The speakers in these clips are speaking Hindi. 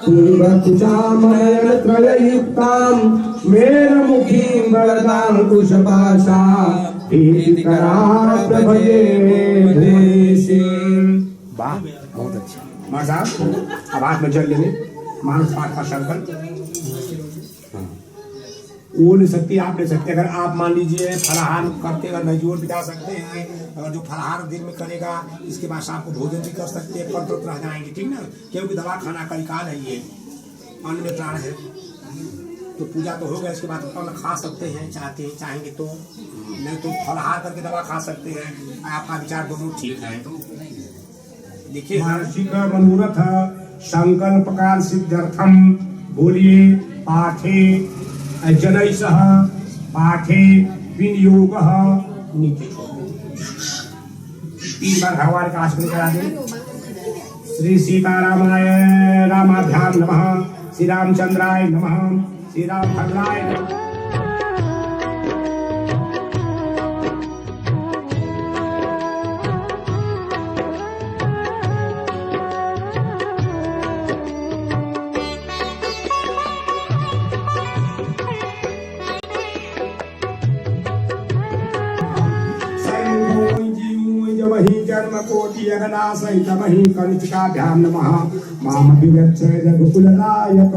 तुंगकुचामयन त्रययुक्तां मेरमुखीं वरदांकुशपाशा भीतिकरां प्रभजे भुवनेशीं। वाह, बहुत अच्छा। माँ साहब अब हाथ में जल लेंगे, मानस पाठ का संकल्प वो ले सकती आप ले सकते। अगर आप मान लीजिए फलाहार करते अगर नजूर बिता सकते हैं, अगर जो फलाहार दिन में करेगा इसके बाद शाम को भोजन भी कर सकते हैं, पर रह जाएंगे, ठीक ना, क्योंकि दवा खाना का निकाल है, ये अन्न में प्राण है। तो पूजा तो हो गया, इसके बाद अन्न खा सकते हैं, चाहेंगे तो, नहीं तो फलाहार करके दवा खा सकते हैं। आपका विचार दोनों ठीक है। देखिए महर्षि का मनोरथ संकल्प काल सिद्ध्यर्थम, बोलिए पाठे जनैषः पाठे विनियोगः। नीचे 3 बार भगवान का आचमन करा दें। श्री सीतारामाय रामाभ्याम नमः, श्री रामचंद्राय नमः, श्री रामभद्राय नमः। जन्म कोटि अगना सहित मही कंचकाभ्याम नमः। मामभिव्यच्छ रघुकुलनायक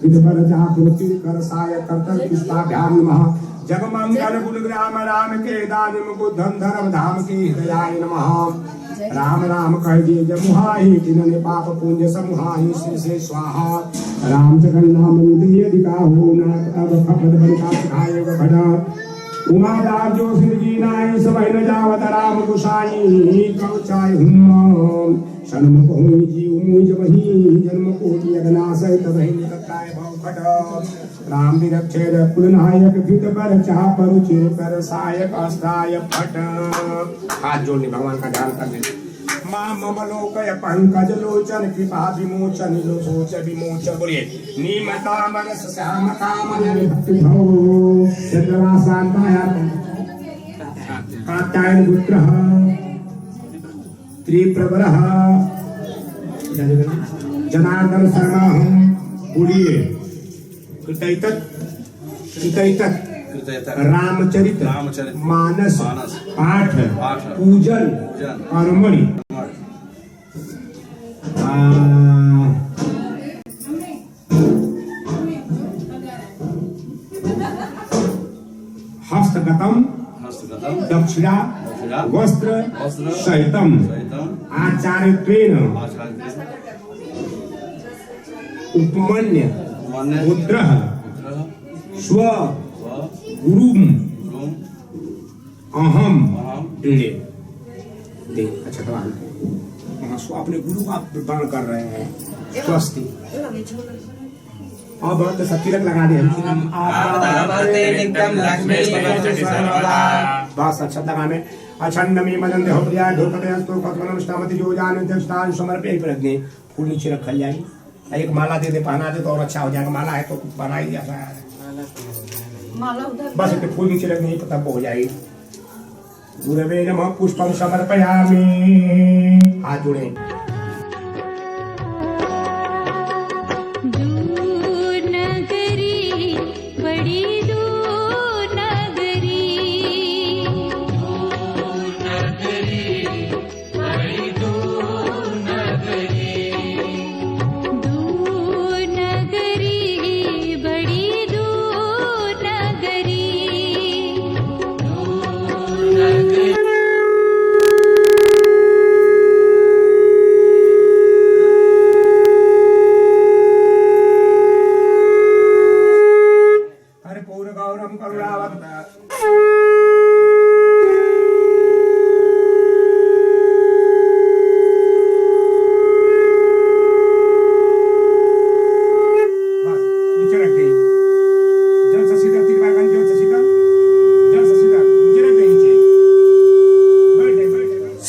विधवर जागृति करसाय कर्तव्यभ्याम नमः। जगमंगल गुणग्राम राम के दानिम बुद्धं धर्म धाम के हृदयाय नमः। राम राम कह दिए जमुहाई तिन्होंने पाप पुण्य समुहाई श्री से स्वाहा। राम जगन्नाम मंदिर हो नाथ अब खपत बनका सिखाए भड़ा। उमादार जो सिरजी नाई सबह न जावत राम गुसाई कवचाय हुम सन्मुख होई जीव मुझ वही जन्म कोटि अगना सहित वही निकटाय भव खट। राम विरक्षेद कुलनायक भीत पर चाह पर चिर कर सायक अस्ताय फट। हाथ जोड़ने भगवान का ध्यान करने। मां ममलोकय पंकज लोचन कृपा विमोचन लो सोच विमोचन। बोलिए नीमता मनस श्याम कामन भक्ति भव चंद्रमा शांताय कात्यायन पुत्रः त्रिप्रवरः जनार्दन शर्मा हूँ। बोलिए कृतैतत रामचरित मानस पाठ पूजन कर्मणि हस्तगतम दक्षिणा वस्त्र सहितम आचार्यत्वेन उपमन्य पुत्रः स्व गुरुम अहम दे। अच्छा तो अपने गुरु का वर्ण कर रहे हैं स्वस्ति। अब तो सब तिलक लगा दे बस। अच्छा लगा में अछन्नमी मदन देह प्रिया ढोकदयस्तु कत्वनम स्तामति जो जाने दक्षतान समर्पय प्रज्ञे। फूल नीचे रखल जाएगी, एक माला दे दे पहना दे तो और अच्छा हो जाएगा। माला है तो बना ही जाता है, बस एक फूल नीचे रखने ही तब हो जाएगी। गुरवे नमः पुष्पम समर्पयामि। हाथ जोड़े।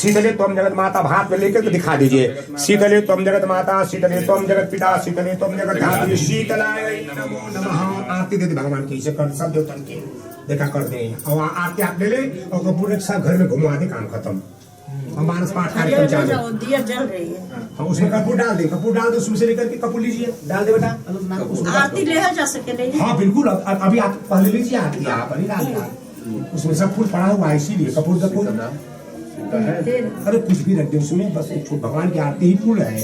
शीतले त्वं जगत माता भात में लेकर के दिखा दीजिए। शीतले त्वं जगत माता, शीतले त्वं जगत पिता, शीतले त्वं जगत धात्री, शीतलाय नमो नमः। आरती दे दे भगवान की, इसे कर सब देवतन की देखा कर दे। और आरती आप ले ले और कपूर एक साथ घर में घुमा दे, काम खत्म। हम मानस पाठ कार्यक्रम चालू है। दिया जल रही है। हम उसमें कपूर डाल दे, कपूर डाल दे, उसमें से लेकर के कपूर लीजिए, डाल दे बेटा। आरती ले जा सके नहीं। हाँ बिल्कुल, अभी आप पहले लीजिए आरती, आप अभी डाल दिया, उसमें सब फूल पड़ा हुआ है, इसीलिए कपूर का फूल। अरे कुछ भी रख दे उसमें, बस एक भगवान की आरती ही फूल है।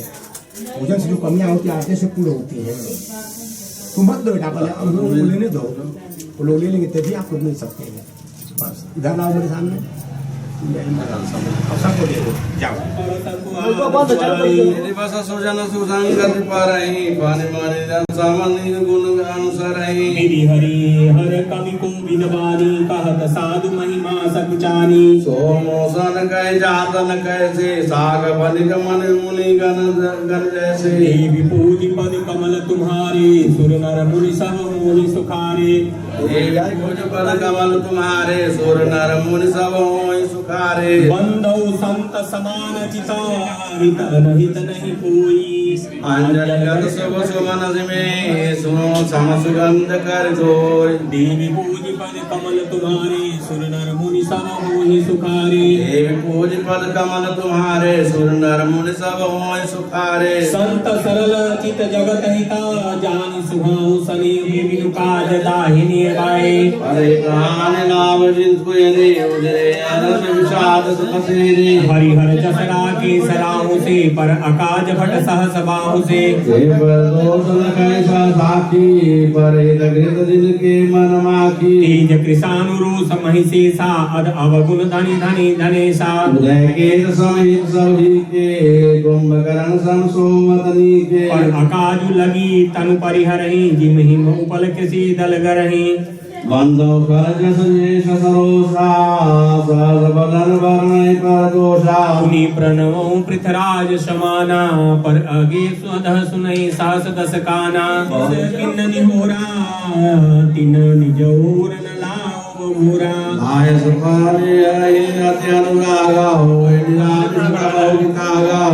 पूजन से जो कमियां होती है आरती से पूर्ण होती है। तुम मत दो बेटा, पहले हम लोगों को लेने दो, वो लोग ले लेंगे तभी आप लोग मिल सकते हैं। बस इधर लाओ मेरे सामने, सबको दे दो, जाओ। विधि हरि हर कवि को विद्वानी कहत साधु महिमा सकुचानी। सोमो सन कह जातन कैसे साग बनिक मन मुनि गण जैसे। देवी पूजी पद कमल तुम्हारे सुर नर मुनि सब मोहि सुखारे। देवी पूज पद कमल तुम्हारे सुर नर मुनि सब मोहि सुखारे। बंदौ संत समान चिता हित रहित नहीं कोई। अंजलिगत शुभ सुमन में सुनो सम सुगंध कर जोर। देवी पूजी पद कमल तुम्हारे सुर नर मुनि सब मोहि सुखारे। देवी पूज पद कमल तुम्हारे सुर नर मुनि सब मोहि सुखारे। संत सरल चित जगत हिता जानि सुहाऊ सनेहु बिनु काज दाहिनी बाए। हरे प्राण नाम जिनको यने उदरे अनंत विषाद सुख सेरे। हरिहर जसरा के सलाहु से पर अकाज भट सहस बाहु से। दोषन कैसा साखी पर घृत दिन के मन माखी। तेज कृषानुरोष महिषेषा अद अवगुण धनि धनि धनेशा। उदय के सहित सभी के कुंभकर्ण सम सोमतनी के। पर अकाजु लगी तनु परिहरहि जिम हिम उपल कृषि दल गरहि। बंदो कर जस जेष सरोषा सहस बदन वर्णय पर दोषा। मुनि प्रणवो पृथ्वीराज समाना पर अगे स्वधः सुनहि सास दस काना। किन्न निहोरा तिन निज ओर न लाओ बहुरा। आय सुपारे अति अनुरागा होय निराज कागा।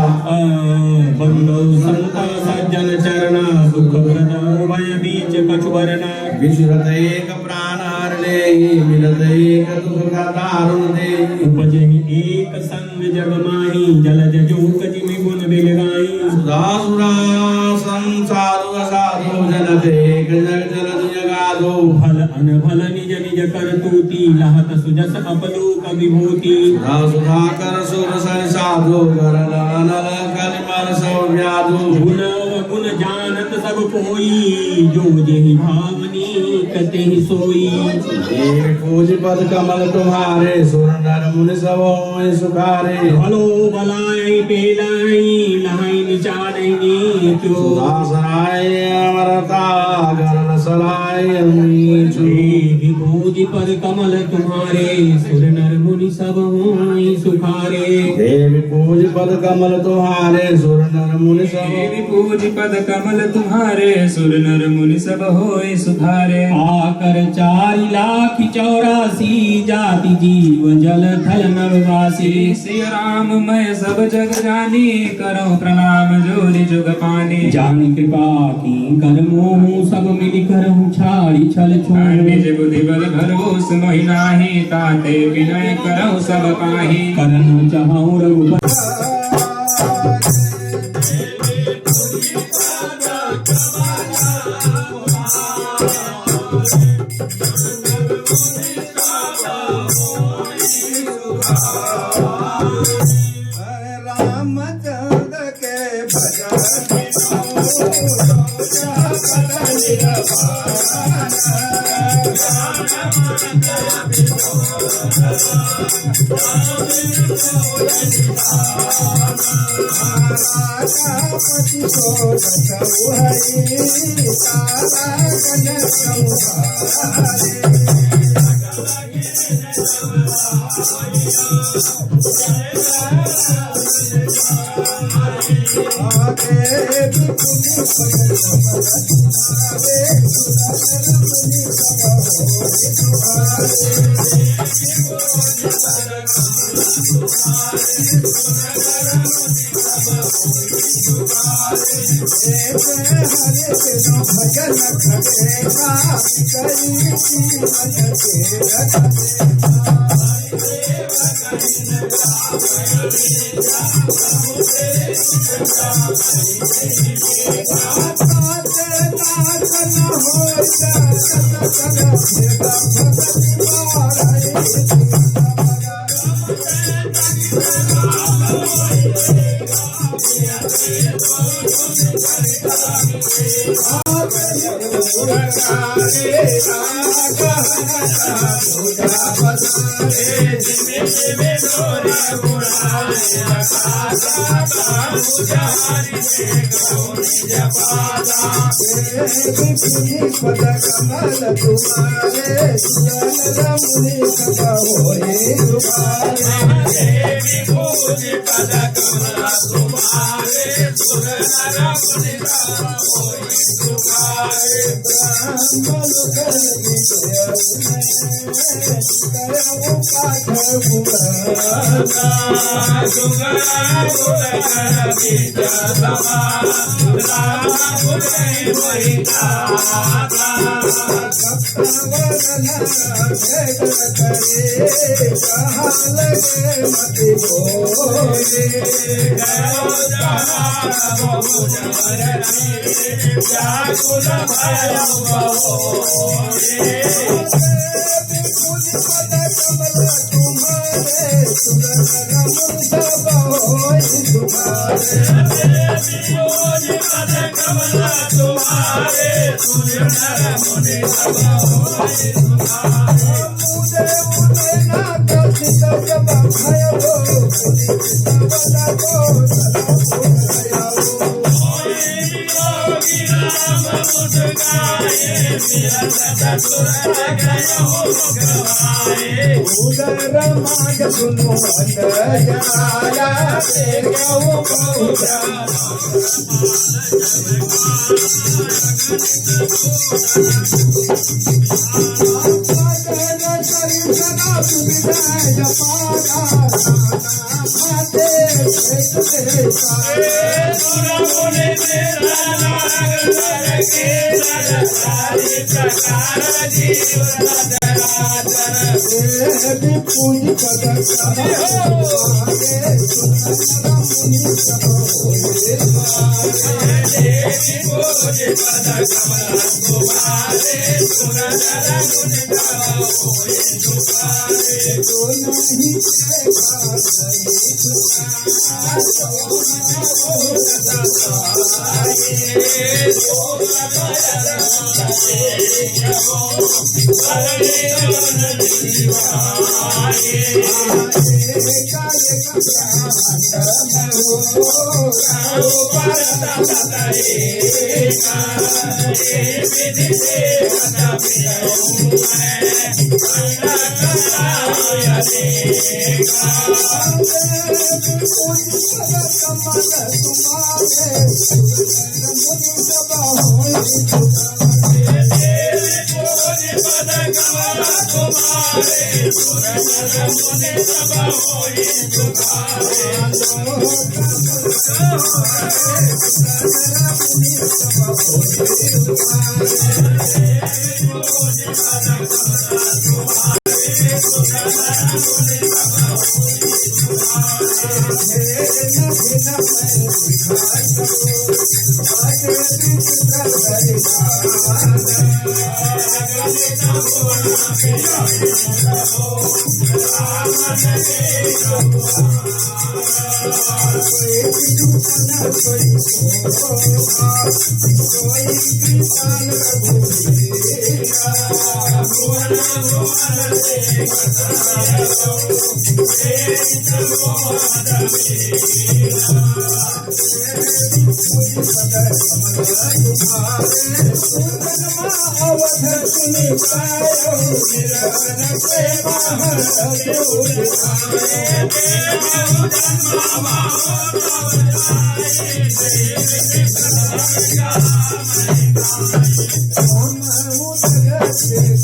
बंदो संत सज्जन चरणा दुख व्रत भय बीच कछु वरना। विश्रुत एक प्राण हरणे मिलत एक दुख का दारुण दे। उपजहि एक संग जग माही जलज जोक जिमि गुण बिलगाई। सुधासुरा संसारु असाधु जनत एक जग जलद जगाधो। फल अनफल निज निज कर तूती लहत सुजस अपलोक विभूति। सुधा कर सुर सर साधु कर अनल कलिमल सब व्याधु। गुण गुण जानत सब कोई जो जेहि भावनी कतेहि सोई। देवी पूज पद कमल तुम्हारे सुर नर मुनि सब मोहि सुखारे। भलो भलाई पेलाई लहाई निचारहि नीचो। सुधासराय अमरता गरल सलाय नीचो। देवी पूज पद कमल तुम्हारे सुर नर मुनि सब मोहि सुखारे। देवी पूज पद कमल तुम्हारे सुर नर मुनि सब। देवी पूज पद कमल तुम्हारे सुर नर मुनि सब होय सुखारे। आकर 4,84,000 जाति जीव जल थल नरवासी। श्री राम मैं सब जग जानी करो प्रणाम जोरि जुग पानी। जानि कृपा की कर मोह सब मिलि करहु छाड़ी छल छोड़। निज बुद्धि बल भरोस मोहि नाहि ताते विनय करहु सब पाहि। करन चाहूं रघुपति रामचंद्र के भजन भजन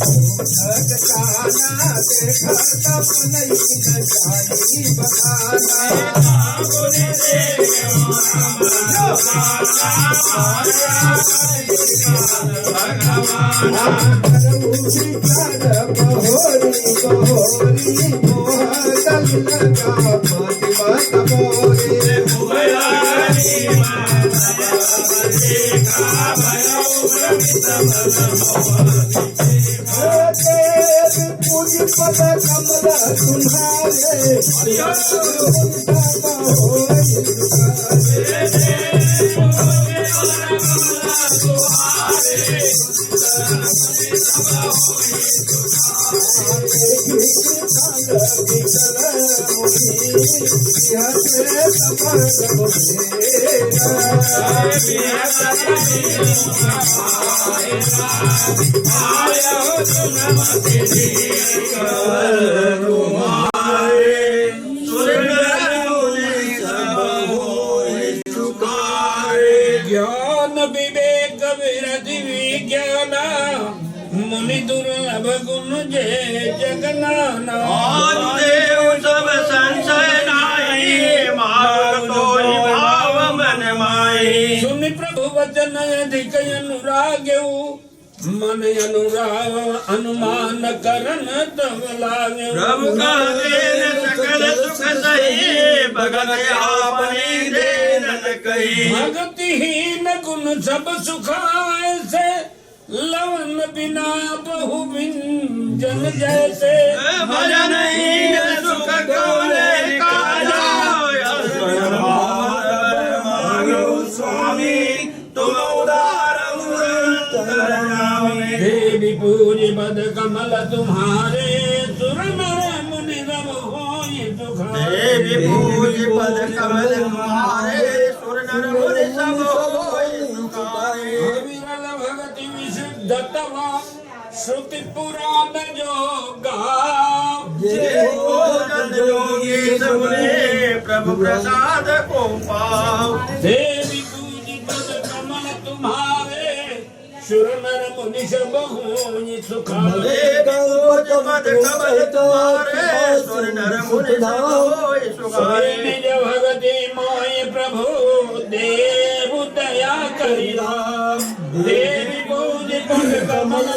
Om ज्ञान विवेक विरधि विज्ञान मुनि दुर्लभ गुण जय जगनाना देव सब संशय नाहि मार्गो भाव मन माहि सुनि प्रभु वचन अधिक अनुराग्यु मन अनुराग अनुमान करन तब लागे प्रभु का देन सकल सुख सही भगत आपने देन न कही भगतिहीन गुण सब सुखाए से लवन बिना बहु जन जैसे भजन हीन सुख कौले काजा स्वामी तुम उदार देवी पूज पद कमल तुम्हारे सुर नर मुनि रव होय सुखाए देवी पूज पद कमल तुम्हारे सुर नर मुनि सब होय सुखाए विरल भगति विशुद्ध तवा श्रुति पुराण जो गाव जन योगी सबने प्रभु प्रसाद को पाओ देवी पूज पद कमल तुम्हारे सुर नर मुनि सब होय सुखाए पूज पद कमल तुम्हारे सुर नर मुनि सब होय सुखाए निज भगति मोय प्रभु देव दया करि राम देवी पूज पद कमल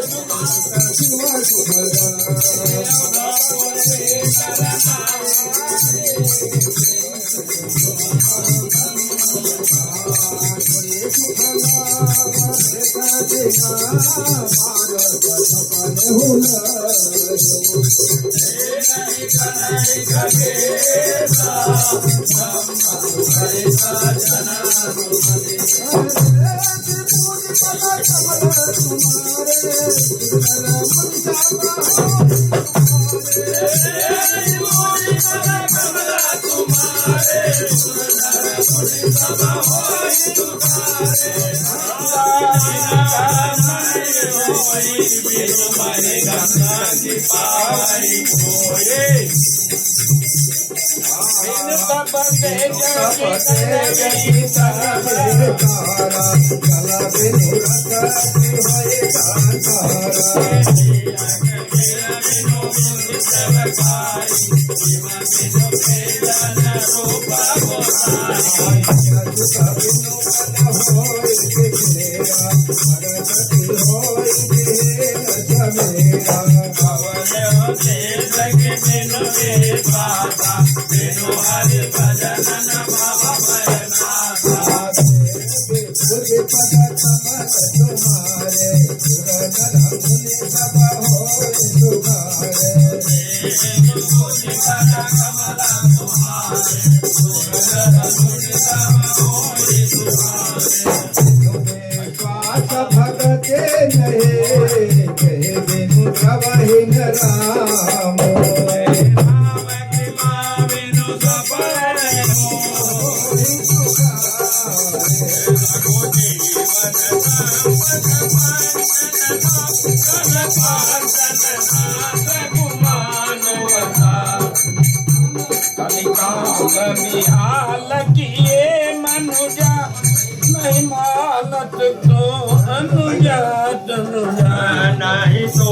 नहीं तो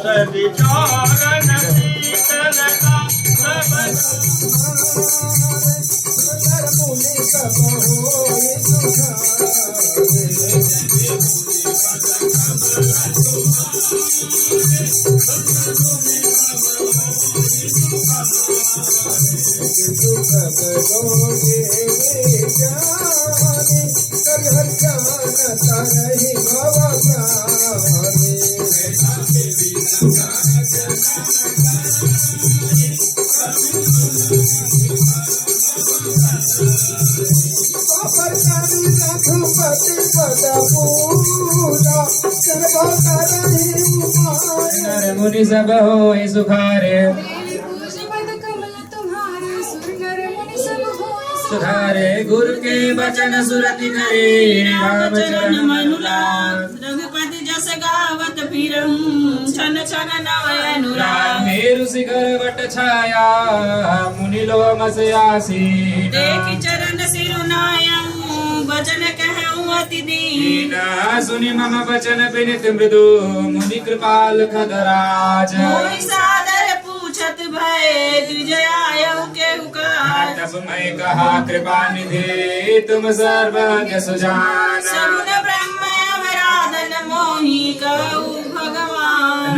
सभी चौरन शीतल का नर मुनि सब होए सुखारे सुधारे गुरु के वचन सुरति करे राम चरण मन लाग रघुपति जस गावत फिरम छन छन नवय अनुराग मेरु शिखर वट छाया मुनि लोम से आसी देखि चरण सिरुनायं वचन कहूँ अति दीन सुनि मम वचन विनित मृदु मुनि कृपाल खदराज मोहि सादर पूछत भय द्विजयायु के उकाज तब मैं कहा कृपा निधि तुम सर्वज्ञ सुजान सगुण ब्रह्म अवराधन मोहि कहु भगवान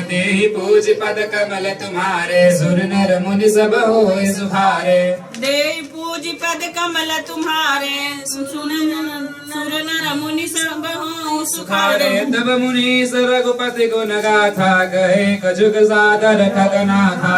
देहि पूज पद कमल तुम्हारे सुर नर मुनि सब होए सुखारे देहि पूज पद कमल तुम्हारे सुर नर मुनि सब हों सुखारे तब मुनि रघुपति गुण गाथा कहे कजुग सादर खगनाथा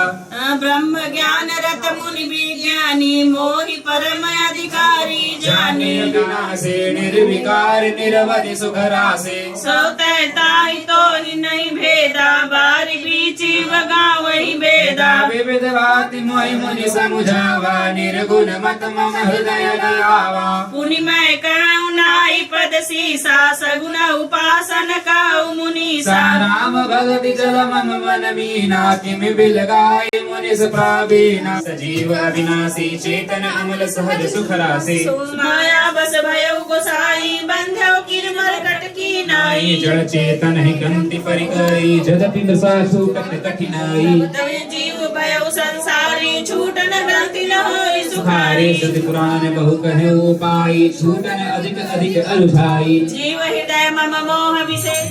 ब्रह्म ज्ञान रत मुनि विज्ञानी मोहि परम अधिकारी जानी विनाशे निर्विकार निरवधि सुख राशे सोते ताहि तो नहीं भेदा बारी बीची बगावहि बेदा विविध भाति मोहि मुनि समुझावा निर्गुण मत मम हृदय न आवा पुनि मैं कहूँ नाई पद सीसा सगुण उपासन कहूँ मुनीसा राम भगति जल मम मन मीना किम बिल गाय मुनिस प्रावीणा सजीव अविनाशी चेतन अमल सहज सुख राशि माया बस भयउ गोसाई बंधव किरमल कटकी नाई जड़ चेतन ही गंति परि गई जदपि दशा छूटत कठिनाई तव जीव भयउ संसारी छूटन ग्रंथि न होई सुखारे सुखारी श्रुति पुराण बहु कहे उपाई छूटन अधिक अधिक अलुभाई जीव हृदय मम मोह विशेष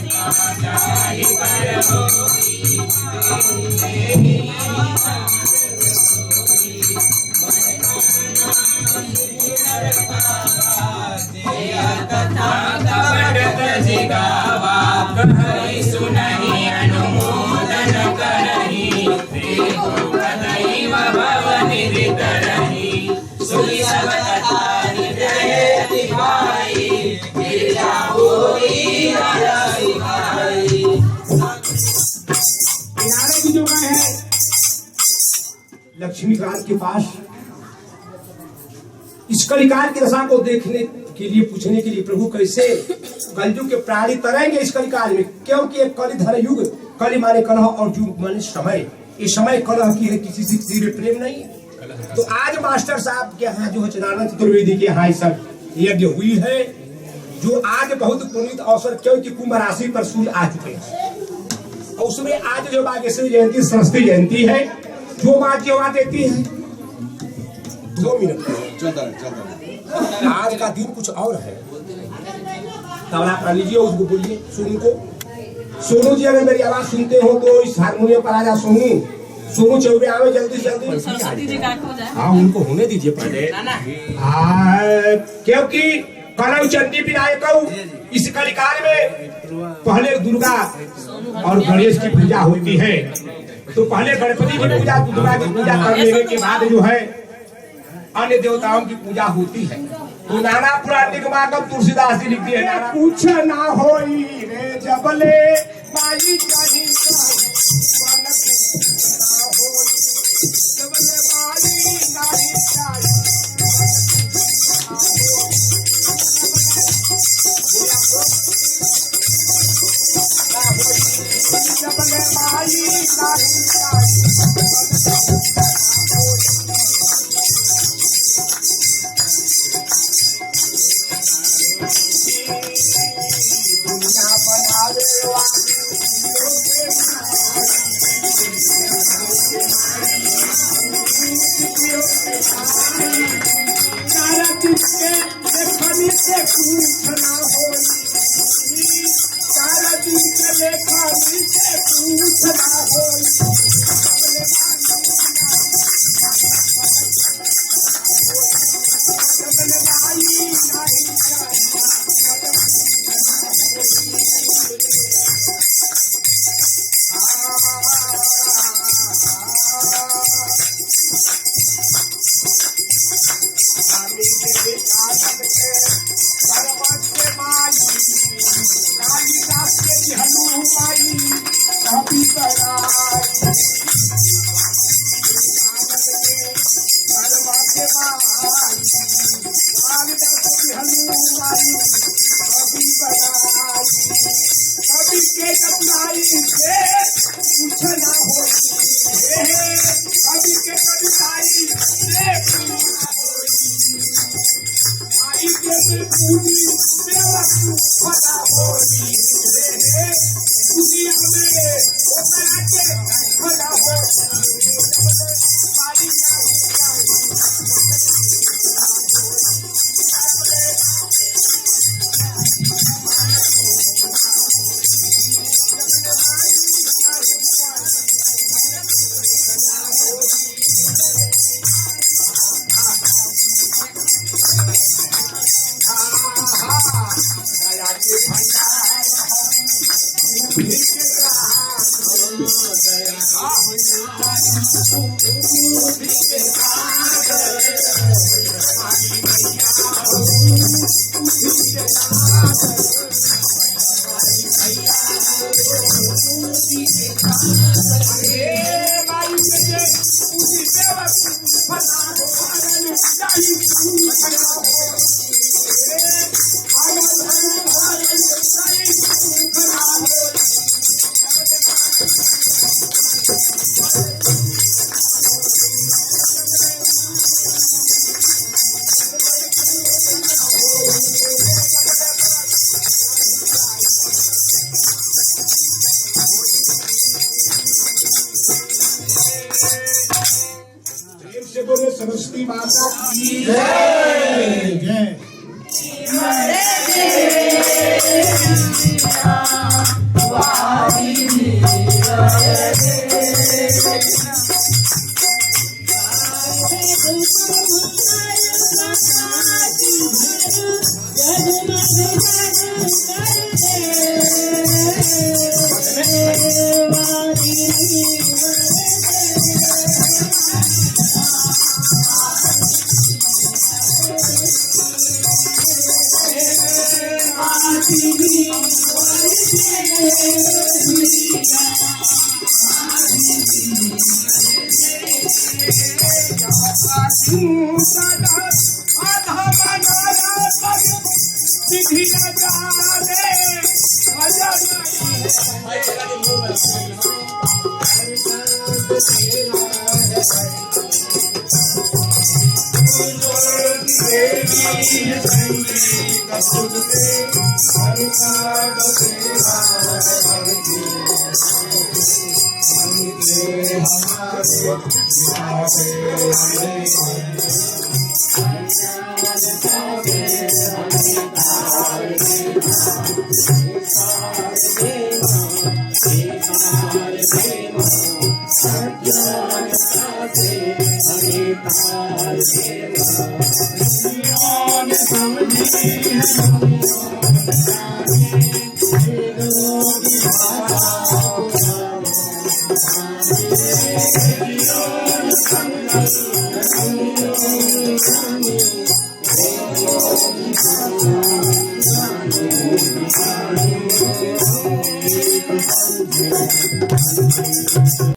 सुनहि अनुमोदन करहि देखो कदैव भवनिधि तरहि सुनि सब कथा हृदय दिखाई गिरजा होई हरहि भाई। किनारे की जो गाय है लक्ष्मीकांत के पास इस कलिकाल की दशा को देखने के लिए पूछने के लिए प्रभु कैसे कलयुग के प्राणी तरेंगे इस कलिकाल में, क्योंकि एक कलिधर युग, कलि माने कलह और युग माने समय, ये समय कलह की है, किसी से किसी में प्रेम नहीं है। तो आज मास्टर साहब के यहाँ जो चंद्रानंद चतुर्वेदी के यहाँ सब यज्ञ हुई है, जो आज बहुत पुनीत अवसर, क्योंकि कुंभ राशि पर सूर्य आ चुके हैं और उसमें आज जो बागेश्वरी जयंती सरस्वती जयंती है, जो बात जो बात देती है 2 मिनट आज का दिन कुछ और है। तबला कर लीजिए, उसको बोलिए सोनू को। सोनू जी अगर मेरी आवाज सुनते हो तो इस हारमोनियम पर आ जा। सोनू चौबे आवे जल्दी जल्दी। सरस्वती जी का हो जाए। हाँ उनको होने दीजिए पहले, क्योंकि कलौ चंडी विनायक इस कलिकाल में पहले दुर्गा और गणेश की पूजा होती है, तो पहले गणपति की पूजा, दुर्गा की पूजा कर लेने के बाद जो है अन्य देवताओं की पूजा होती है। तो नाना पुराण निगमागम तुलसीदास जी लिखती है, पूछ ना होई रे जबले माई कहीं माई के कठिनाई से कुछ ना हो अभी के कठिनाई से आई के पूरी सेवा पता हो दुनिया में ओकरा के खड़ा हो मारी बोले सरस्वती माता की जय जय।